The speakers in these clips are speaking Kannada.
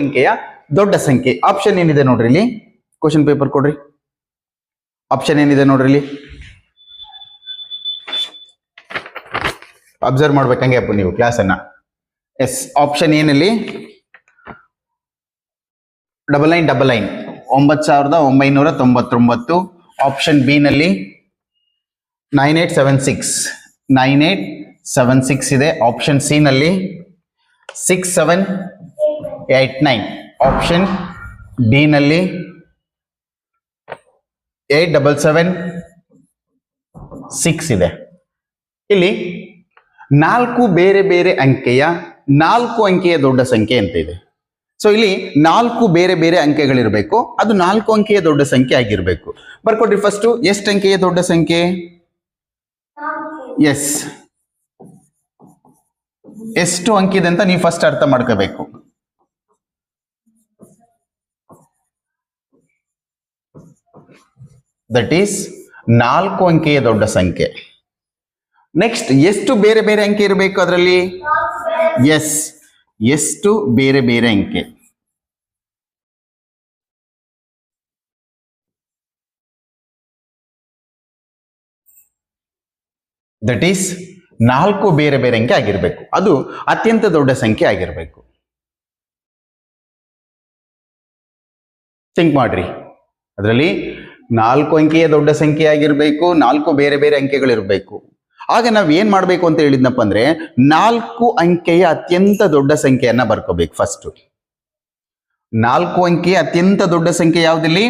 ಅಂಕೆಯ ದೊಡ್ಡ ಸಂಖ್ಯೆ. ಆಪ್ಷನ್ ಏನಿದೆ ನೋಡ್ರಿ ಇಲ್ಲಿ, ಕ್ವಶನ್ ಪೇಪರ್ ಕೊಡ್ರಿ. ಆಪ್ಷನ್ ಏನಿದೆ ನೋಡ್ರಿ ಇಲ್ಲಿ, ಅಬ್ಸರ್ವ್ ಮಾಡ್ಬೇಕಂಗೆ ಅಪ್ಪ ನೀವು ಕ್ಲಾಸ್ ಅನ್ನ. ಎಸ್, ಆಪ್ಷನ್ ಏನಲ್ಲಿ 9999 ಆಪ್ಷನ್ ಬಿ ನಲ್ಲಿ 9876 ಇದೆ. ಆಪ್ಷನ್ ಸಿ ನಲ್ಲಿ 6789, ಆಪ್ಷನ್ ಡಿ ನಲ್ಲಿ 8776 ಇದೆ. ಇಲ್ಲಿ 4 ಬೇರೆ ಬೇರೆ ಅಂಕೆಯ 4 ಅಂಕೆಯ ದೊಡ್ಡ ಸಂಖ್ಯೆ ಅಂತ ಇದೆ. ಸೊ ಇಲ್ಲಿ 4 ಬೇರೆ ಬೇರೆ ಅಂಕೆಗಳಿರಬೇಕು, ಅದು 4 ಅಂಕೆಯ ದೊಡ್ಡ ಸಂಖ್ಯೆ ಆಗಿರ್ಬೇಕು. ಬರ್ಕೊಡ್ರಿ ಫಸ್ಟ್, ಎಷ್ಟು ಅಂಕೆಯ ದೊಡ್ಡ ಸಂಖ್ಯೆ? ಎಸ್, ಎಷ್ಟು ಅಂಕಿದೆ ಅಂತ ನೀವು ಫಸ್ಟ್ ಅರ್ಥ ಮಾಡ್ಕೋಬೇಕು. ದಟ್ ಈಸ್ 4 ಅಂಕೆಯ ದೊಡ್ಡ ಸಂಖ್ಯೆ. ನೆಕ್ಸ್ಟ್, ಎಷ್ಟು ಬೇರೆ ಬೇರೆ ಅಂಕೆ ಇರಬೇಕು ಅದರಲ್ಲಿ? ಎಸ್, ಎಷ್ಟು ಬೇರೆ ಬೇರೆ ಅಂಕೆ? ದಟ್ ಈಸ್ 4 ಬೇರೆ ಬೇರೆ ಅಂಕೆ ಆಗಿರ್ಬೇಕು, ಅದು ಅತ್ಯಂತ ದೊಡ್ಡ ಸಂಖ್ಯೆ ಆಗಿರ್ಬೇಕು. ಥಿಂಕ್ ಮಾಡ್ರಿ, ಅದರಲ್ಲಿ 4 ಅಂಕೆಯ ದೊಡ್ಡ ಸಂಖ್ಯೆ ಆಗಿರ್ಬೇಕು, 4 ಬೇರೆ ಬೇರೆ ಅಂಕೆಗಳಿರ್ಬೇಕು. ಆಗ ನಾವ್ ಏನ್ ಮಾಡ್ಬೇಕು ಅಂತ ಹೇಳಿದ್ನಪ್ಪ ಅಂದ್ರೆ 4 ಅಂಕೆಯ ಅತ್ಯಂತ ದೊಡ್ಡ ಸಂಖ್ಯೆಯನ್ನ ಬರ್ಕೋಬೇಕು. ಫಸ್ಟ್ 4 ಅಂಕೆಯ ಅತ್ಯಂತ ದೊಡ್ಡ ಸಂಖ್ಯೆ ಯಾವ್ದಿಲ್ಲಿ?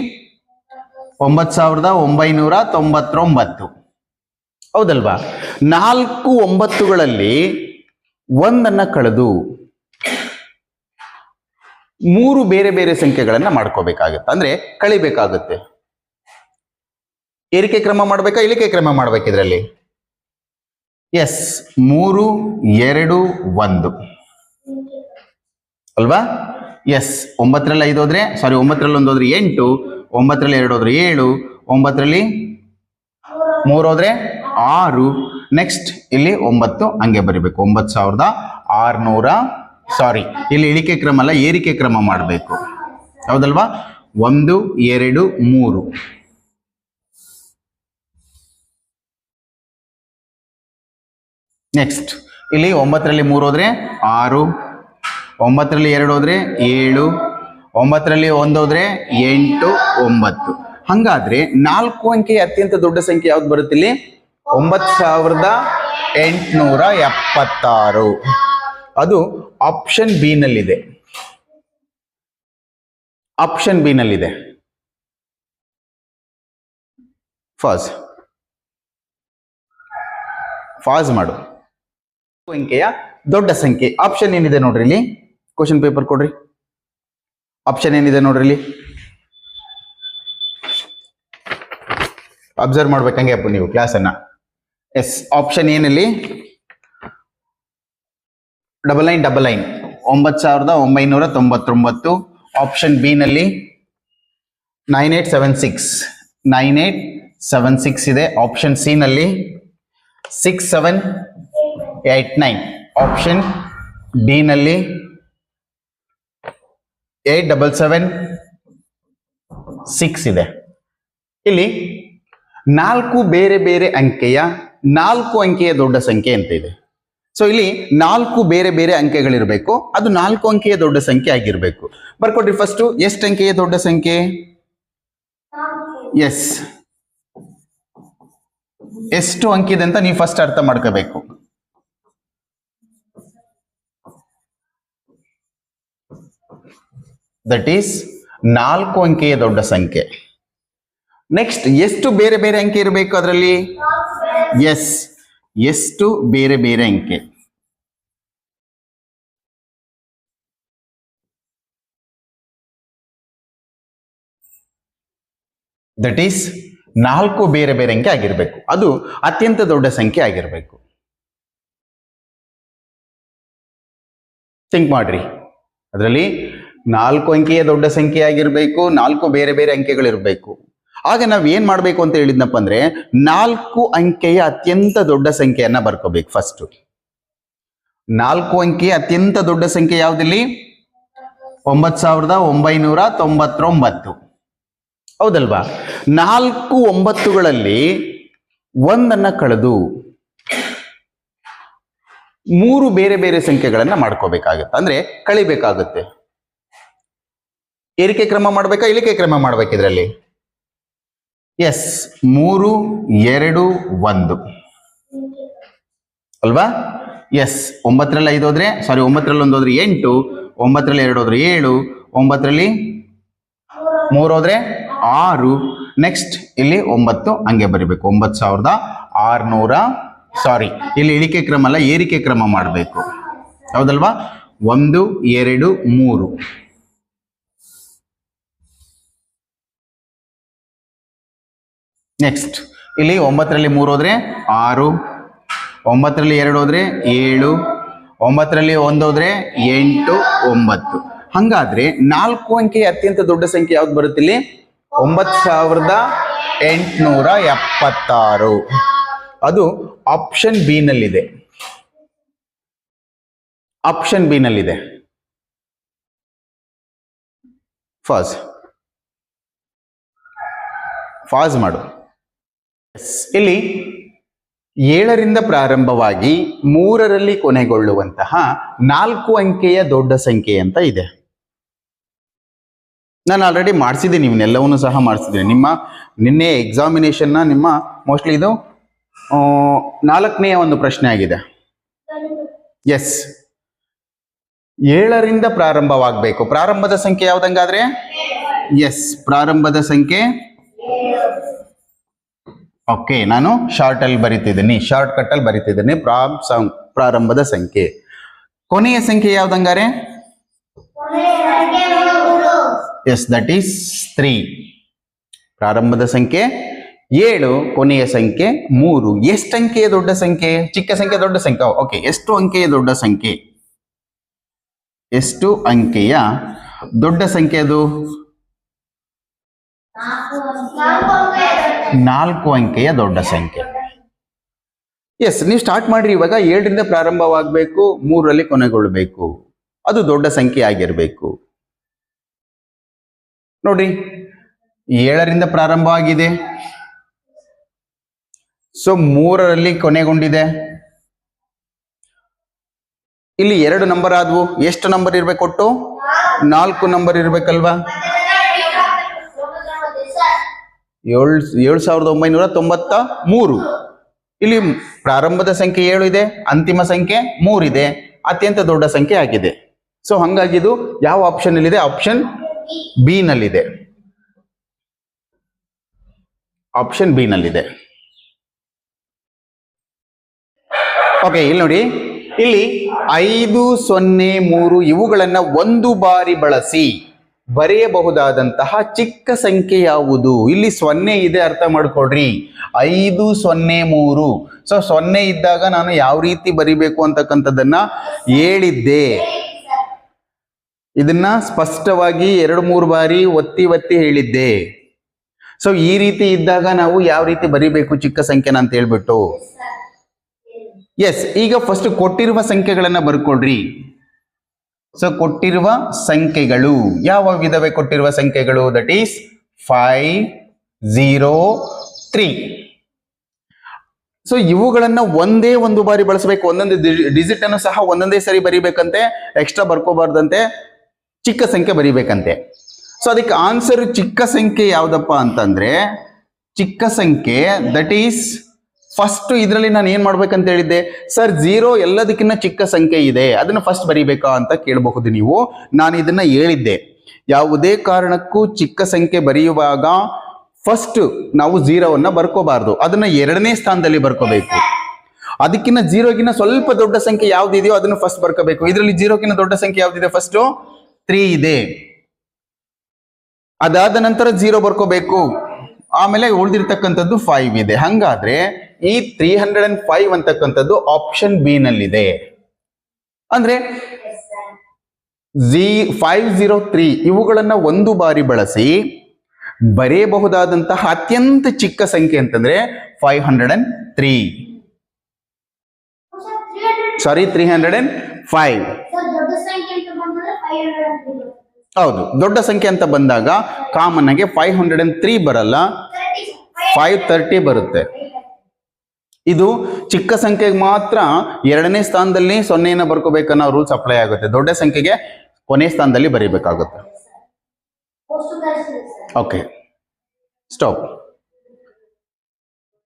9999. ಹೌದಲ್ವಾ? 4 9ಗಳಲ್ಲಿ ಒಂದನ್ನ ಕಳೆದು 3 ಬೇರೆ ಬೇರೆ ಸಂಖ್ಯೆಗಳನ್ನ ಮಾಡ್ಕೋಬೇಕಾಗತ್ತೆ, ಅಂದ್ರೆ ಕಳಿಬೇಕಾಗುತ್ತೆ. ಏರಿಕೆ ಕ್ರಮ ಮಾಡ್ಬೇಕಾ, ಇಳಿಕೆ ಕ್ರಮ ಮಾಡ್ಬೇಕು ಇದರಲ್ಲಿ? ಎಸ್, 3 2 1 ಅಲ್ವಾ? ಎಸ್, 9ರಲ್ಲಿ 5 ಹೋದ್ರೆ, ಸಾರಿ 9ರಲ್ಲಿ 1 ಹೋದ್ರೆ 8, 9ರಲ್ಲಿ 2 ಹೋದ್ರೆ 7, 9ರಲ್ಲಿ 3 ಹೋದ್ರೆ 6. ನೆಕ್ಸ್ಟ್ ಇಲ್ಲಿ 9 ಹಂಗೆ ಬರಿಬೇಕು. 9600, ಸಾರಿ ಇಲ್ಲಿ ಇಳಿಕೆ ಕ್ರಮ ಅಲ್ಲ, ಏರಿಕೆ ಕ್ರಮ ಮಾಡಬೇಕು. ಹೌದಲ್ವಾ? 1 2 3. ನೆಕ್ಸ್ಟ್ ಇಲ್ಲಿ 9ರಲ್ಲಿ 3 ಹೋದ್ರೆ 6, 9ರಲ್ಲಿ 2 ಹೋದ್ರೆ 7, 9ರಲ್ಲಿ 1 ಹೋದ್ರೆ 8 9. ಹಂಗಾದ್ರೆ 4 ಅಂಕೆಯ ಅತ್ಯಂತ ದೊಡ್ಡ ಸಂಖ್ಯೆ ಯಾವ್ದು ಬರುತ್ತೆ ಇಲ್ಲಿ? 9876. ಅದು ಆಪ್ಷನ್ ಬಿ ನಲ್ಲಿದೆ. ಆಪ್ಷನ್ ಬಿ ನಲ್ಲಿದೆ. ಫಾಸ್ ಮಾಡು. ಅಂಕೆಯ ದೊಡ್ಡ ಸಂಖ್ಯೆ ಆಪ್ಷನ್ ಏನಿದೆ ನೋಡ್ರಿ ಇಲ್ಲಿ, ಕ್ವಶನ್ ಪೇಪರ್ ಕೊಡ್ರಿ. ಆಪ್ಷನ್ ಏನಿದೆ ನೋಡ್ರಿ ಇಲ್ಲಿ, ಅಬ್ಸರ್ವ್ ಮಾಡ್ಬೇಕಂಗೆ ಅಪ್ಪ ನೀವು ಕ್ಲಾಸ್ ಅನ್ನ. ಎಸ್, ಆಪ್ಷನ್ ಏನಲ್ಲಿ 9999, ಆಪ್ಷನ್ ಬಿ ನಲ್ಲಿ 9876 ಇದೆ. ಆಪ್ಷನ್ ಸಿ ನಲ್ಲಿ 6789, ಆಪ್ಷನ್ ಡಿ ನಲ್ಲಿ 8776 ಇದೆ. ಇಲ್ಲಿ 4 ಬೇರೆ ಬೇರೆ ಅಂಕೆಯ 4 ಅಂಕೆಯ ದೊಡ್ಡ ಸಂಖ್ಯೆ ಅಂತ ಇದೆ. ಸೊ ಇಲ್ಲಿ 4 ಬೇರೆ ಬೇರೆ ಅಂಕೆಗಳಿರಬೇಕು, ಅದು 4 ಅಂಕೆಯ ದೊಡ್ಡ ಸಂಖ್ಯೆ ಆಗಿರ್ಬೇಕು. ಬರ್ಕೊಡ್ರಿ ಫಸ್ಟ್, ಎಷ್ಟು ಅಂಕೆಯ ದೊಡ್ಡ ಸಂಖ್ಯೆ? ಎಸ್, ಎಷ್ಟು ಅಂಕಿದೆ ಅಂತ ನೀವು ಫಸ್ಟ್ ಅರ್ಥ ಮಾಡ್ಕೋಬೇಕು. ದಟ್ ಈಸ್ 4 ಅಂಕೆಯ ದೊಡ್ಡ ಸಂಖ್ಯೆ. ನೆಕ್ಸ್ಟ್, ಎಷ್ಟು ಬೇರೆ ಬೇರೆ ಅಂಕೆ ಇರಬೇಕು ಅದರಲ್ಲಿ? ಎಸ್, ಎಷ್ಟು ಬೇರೆ ಬೇರೆ ಅಂಕೆ? ದಟ್ ಈಸ್ 4 ಬೇರೆ ಬೇರೆ ಅಂಕೆ ಆಗಿರ್ಬೇಕು, ಅದು ಅತ್ಯಂತ ದೊಡ್ಡ ಸಂಖ್ಯೆ ಆಗಿರ್ಬೇಕು. ಥಿಂಕ್ ಮಾಡ್ರಿ, ಅದರಲ್ಲಿ 4 ಅಂಕೆಯ ದೊಡ್ಡ ಸಂಖ್ಯೆ ಆಗಿರ್ಬೇಕು, 4 ಬೇರೆ ಬೇರೆ ಅಂಕೆಗಳಿರ್ಬೇಕು. ಆಗ ನಾವ್ ಏನ್ ಮಾಡ್ಬೇಕು ಅಂತ ಹೇಳಿದ್ನಪ್ಪ ಅಂದ್ರೆ 4 ಅಂಕೆಯ ಅತ್ಯಂತ ದೊಡ್ಡ ಸಂಖ್ಯೆಯನ್ನ ಬರ್ಕೋಬೇಕು. ಫಸ್ಟ್ 4 ಅಂಕೆಯ ಅತ್ಯಂತ ದೊಡ್ಡ ಸಂಖ್ಯೆ ಯಾವ್ದಿಲ್ಲಿ? 9,999. ಹೌದಲ್ವಾ? 4 9ಗಳಲ್ಲಿ ಒಂದನ್ನ ಕಳೆದು 3 ಬೇರೆ ಬೇರೆ ಸಂಖ್ಯೆಗಳನ್ನ ಮಾಡ್ಕೋಬೇಕಾಗುತ್ತೆ, ಅಂದ್ರೆ ಕಳಿಬೇಕಾಗುತ್ತೆ. ಏರಿಕೆ ಕ್ರಮ ಮಾಡ್ಬೇಕಾ, ಇಳಿಕೆ ಕ್ರಮ ಮಾಡ್ಬೇಕು ಇದರಲ್ಲಿ? ಎಸ್, 3 2 1 ಅಲ್ವಾ? ಎಸ್, 9ರಲ್ಲಿ 5 ಹೋದ್ರೆ, ಸಾರಿ 9ರಲ್ಲಿ 1 ಹೋದ್ರೆ 8, 9ರಲ್ಲಿ 2 ಹೋದ್ರೆ 7, 9ರಲ್ಲಿ 3 ಹೋದ್ರೆ 6, ನೆಕ್ಸ್ಟ್ ಇಲ್ಲಿ 9 ಹಂಗೆ ಬರಿಬೇಕು. 9,600, ಸಾರಿ ಇಲ್ಲಿ ಇಳಿಕೆ ಕ್ರಮ ಅಲ್ಲ, ಏರಿಕೆ ಕ್ರಮ ಮಾಡಬೇಕು. ಹೌದಲ್ವಾ? 1 2 3. ನೆಕ್ಸ್ಟ್ ಇಲ್ಲಿ 9ರಲ್ಲಿ 3 ಹೋದ್ರೆ 6, 9ರಲ್ಲಿ 2 ಹೋದ್ರೆ 7, 9ರಲ್ಲಿ 1 ಹೋದ್ರೆ 8, 9. ಹಂಗಾದ್ರೆ 4 ಅಂಕೆಯ ಅತ್ಯಂತ ದೊಡ್ಡ ಸಂಖ್ಯೆ ಯಾವ್ದು ಬರುತ್ತೆ ಇಲ್ಲಿ? 9,876. ಅದು ಆಪ್ಷನ್ ಬಿ ನಲ್ಲಿದೆ. ಆಪ್ಷನ್ ಬಿ ನಲ್ಲಿದೆ. ಫಾಸ್ ಮಾಡು. ಇಲ್ಲಿ 7ರಿಂದ ಪ್ರಾರಂಭವಾಗಿ 3ರಲ್ಲಿ ಕೊನೆಗೊಳ್ಳುವಂತಹ 4 ಅಂಕೆಯ ದೊಡ್ಡ ಸಂಖ್ಯೆ ಅಂತ ಇದೆ. ನಾನು ಆಲ್ರೆಡಿ ಮಾಡಿಸಿದ್ದೀನಿ, ಇವನ್ನೆಲ್ಲವನ್ನೂ ಸಹ ಮಾಡಿಸಿದ್ದೀನಿ. ನಿಮ್ಮ ನಿನ್ನೆ ಎಕ್ಸಾಮಿನೇಷನ್ನ ನಿಮ್ಮ ಮೋಸ್ಟ್ಲಿ ಇದು 4ನೆಯ ಒಂದು ಪ್ರಶ್ನೆ ಆಗಿದೆ. ಎಸ್, 7ರಿಂದ ಪ್ರಾರಂಭವಾಗಬೇಕು. ಪ್ರಾರಂಭದ ಸಂಖ್ಯೆ ಯಾವ್ದಂಗಾದ್ರೆ? ಎಸ್, ಪ್ರಾರಂಭದ ಸಂಖ್ಯೆ. ಓಕೆ, ನಾನು ಶಾರ್ಟ್ ಅಲ್ಲಿ ಬರಿತಿದ್ದೀನಿ, ಶಾರ್ಟ್ ಕಟ್ ಅಲ್ಲಿ ಬರಿತಿದ್ದೀನಿ. ಪ್ರಾರಂಭದ ಸಂಖ್ಯೆ. ಕೊನೆಯ ಸಂಖ್ಯೆ ಯಾವ್ದಂಗಾರೆ? S, that is 3. ಪ್ರಾರಂಭದ ಸಂಖ್ಯೆ 7, ಕೊನೆಯ ಸಂಖ್ಯೆ 3. ಎಷ್ಟು ಅಂಕೆಯ ದೊಡ್ಡ ಸಂಖ್ಯೆ? ಚಿಕ್ಕ ಸಂಖ್ಯೆ, ದೊಡ್ಡ ಸಂಖ್ಯೆ? ಓಕೆ, ಎಷ್ಟು ಅಂಕೆಯ ದೊಡ್ಡ ಸಂಖ್ಯೆ? ಎಷ್ಟು ಅಂಕೆಯ ದೊಡ್ಡ ಸಂಖ್ಯೆ ಅದು? 4 ಅಂಕೆಯ ದೊಡ್ಡ ಸಂಖ್ಯೆ. ಎಸ್, ನೀವು ಸ್ಟಾರ್ಟ್ ಮಾಡ್ರಿ. ಇವಾಗ 7ರಿಂದ ಪ್ರಾರಂಭವಾಗಬೇಕು, 3ರಲ್ಲಿ ಕೊನೆಗೊಳ್ಳಬೇಕು. ಅದು ದೊಡ್ಡ ಸಂಖ್ಯೆ ಆಗಿರಬೇಕು. ನೋಡ್ರಿ, 7ರಿಂದ ಪ್ರಾರಂಭ ಆಗಿದೆ, ಸೊ 3ರಲ್ಲಿ ಕೊನೆಗೊಂಡಿದೆ. ಇಲ್ಲಿ 2 ನಂಬರ್ ಆದವು. ಎಷ್ಟು ನಂಬರ್ ಇರ್ಬೇಕು? ಒಟ್ಟು 4 ನಂಬರ್ ಇರ್ಬೇಕಲ್ವಾ? 7,993. ಇಲ್ಲಿ ಪ್ರಾರಂಭದ ಸಂಖ್ಯೆ 7 ಇದೆ, ಅಂತಿಮ ಸಂಖ್ಯೆ 3 ಇದೆ, ಅತ್ಯಂತ ದೊಡ್ಡ ಸಂಖ್ಯೆ ಆಗಿದೆ. ಸೊ ಹಂಗಾಗಿ ಇದು ಯಾವ ಆಪ್ಷನ್ ಅಲ್ಲಿದೆ? ಆಪ್ಷನ್ ಬಿ ನಲ್ಲಿದೆ. ಆಪ್ಷನ್ ಬಿ ನಲ್ಲಿದೆ. ಓಕೆ, ಇಲ್ಲಿ ನೋಡಿ, ಇಲ್ಲಿ 5, 0, 3 ಇವುಗಳನ್ನ ಒಂದು ಬಾರಿ ಬಳಸಿ ಬರೆಯಬಹುದಾದಂತಹ ಚಿಕ್ಕ ಸಂಖ್ಯೆ ಯಾವುದು? ಇಲ್ಲಿ 0 ಇದೆ, ಅರ್ಥ ಮಾಡ್ಕೊಡ್ರಿ. 5, 0, 3. ಸೊ 0 ಇದ್ದಾಗ ನಾನು ಯಾವ ರೀತಿ ಬರಿಬೇಕು ಅಂತಕ್ಕಂಥದ್ದನ್ನ ಹೇಳಿದ್ದೆ. ಇದನ್ನ ಸ್ಪಷ್ಟವಾಗಿ 2-3 ಬಾರಿ ಒತ್ತಿ ಹೇಳಿದ್ದೆ. ಸೊ ಈ ರೀತಿ ಇದ್ದಾಗ ನಾವು ಯಾವ ರೀತಿ ಬರಿಬೇಕು ಚಿಕ್ಕ ಸಂಖ್ಯೆನ ಅಂತ ಹೇಳ್ಬಿಟ್ಟು. ಎಸ್, ಈಗ ಫಸ್ಟ್ ಕೊಟ್ಟಿರುವ ಸಂಖ್ಯೆಗಳನ್ನ ಬರ್ಕೊಡ್ರಿ. ಸೊ ಕೊಟ್ಟಿರುವ ಸಂಖ್ಯೆಗಳು ಯಾವ ವಿಧವೇ? ಕೊಟ್ಟಿರುವ ಸಂಖ್ಯೆಗಳು ದಟ್ ಈಸ್ 5, 0, 3. ಸೊ ಇವುಗಳನ್ನ ಒಂದೇ ಒಂದು ಬಾರಿ ಬಳಸಬೇಕು. ಒಂದೊಂದು ಡಿಜಿಟ್ ಅನ್ನು ಸಹ ಒಂದೊಂದೇ ಸರಿ ಬರಿಬೇಕಂತೆ, ಎಕ್ಸ್ಟ್ರಾ ಬರ್ಕೋಬಾರ್ದಂತೆ, ಚಿಕ್ಕ ಸಂಖ್ಯೆ ಬರಿಬೇಕಂತೆ. ಸೊ ಅದಕ್ಕೆ ಆನ್ಸರ್ ಚಿಕ್ಕ ಸಂಖ್ಯೆ ಯಾವ್ದಪ್ಪ ಅಂತಂದ್ರೆ, ಚಿಕ್ಕ ಸಂಖ್ಯೆ ದಟ್ ಈಸ್ ಫಸ್ಟ್. ಇದರಲ್ಲಿ ನಾನು ಏನ್ ಮಾಡ್ಬೇಕಂತ ಹೇಳಿದ್ದೆ? ಸರ್ 0 ಎಲ್ಲದಕ್ಕಿಂತ ಚಿಕ್ಕ ಸಂಖ್ಯೆ ಇದೆ, ಅದನ್ನ ಫಸ್ಟ್ ಬರಿಬೇಕಾ ಅಂತ ಕೇಳಬಹುದು ನೀವು. ನಾನು ಇದನ್ನ ಹೇಳಿದ್ದೆ. ಯಾವುದೇ ಕಾರಣಕ್ಕೂ ಚಿಕ್ಕ ಸಂಖ್ಯೆ ಬರೆಯುವಾಗ ಫಸ್ಟ್ ನಾವು 0ವನ್ನ ಬರ್ಕೋಬಾರ್ದು, ಅದನ್ನ 2ನೇ ಸ್ಥಾನದಲ್ಲಿ ಬರ್ಕೋಬೇಕು. ಅದಕ್ಕಿಂತ 0ಗಿನ್ನ ಸ್ವಲ್ಪ ದೊಡ್ಡ ಸಂಖ್ಯೆ ಯಾವ್ದಿದೆಯೋ ಅದನ್ನು ಫಸ್ಟ್ ಬರ್ಕೋಬೇಕು. ಇದರಲ್ಲಿ 0ಗಿನ್ನ ದೊಡ್ಡ ಸಂಖ್ಯೆ ಯಾವ್ದಿದೆ? ಫಸ್ಟ್ 3 ಇದೆ. ಅದಾದ ನಂತರ 0 ಬರ್ಕೋಬೇಕು, ಆಮೇಲೆ ಉಳಿದಿರ್ತಕ್ಕಂಥದ್ದು 5 ಇದೆ. ಹಂಗಾದ್ರೆ ಈ 305 ಅಂತಕ್ಕಂಥದ್ದು ಆಪ್ಷನ್ ಬಿ ನಲ್ಲಿದೆ. ಅಂದ್ರೆ 503 ಇವುಗಳನ್ನ ಒಂದು ಬಾರಿ ಬಳಸಿ ಬರೆಯಬಹುದಾದಂತಹ ಅತ್ಯಂತ ಚಿಕ್ಕ ಸಂಖ್ಯೆ ಅಂತಂದ್ರೆ 503. ಸಾರಿ 305. ಹೌದು, ದೊಡ್ಡ ಸಂಖ್ಯೆ ಅಂತ ಬಂದಾಗ ಕಾಮನ್ ಆಗಿ 503 ಬರಲ್ಲ, 530 ಬರುತ್ತೆ. ಇದು ಚಿಕ್ಕ ಸಂಖ್ಯೆಗೆ ಮಾತ್ರ ಎರಡನೇ ಸ್ಥಾನದಲ್ಲಿ 0 ಬರ್ಕೋಬೇಕನ್ನೋ ರೂಲ್ಸ್ ಅಪ್ಲೈ ಆಗುತ್ತೆ. ದೊಡ್ಡ ಸಂಖ್ಯೆಗೆ ಕೊನೆ ಸ್ಥಾನದಲ್ಲಿ ಬರೀಬೇಕಾಗುತ್ತೆ. Okay, stop.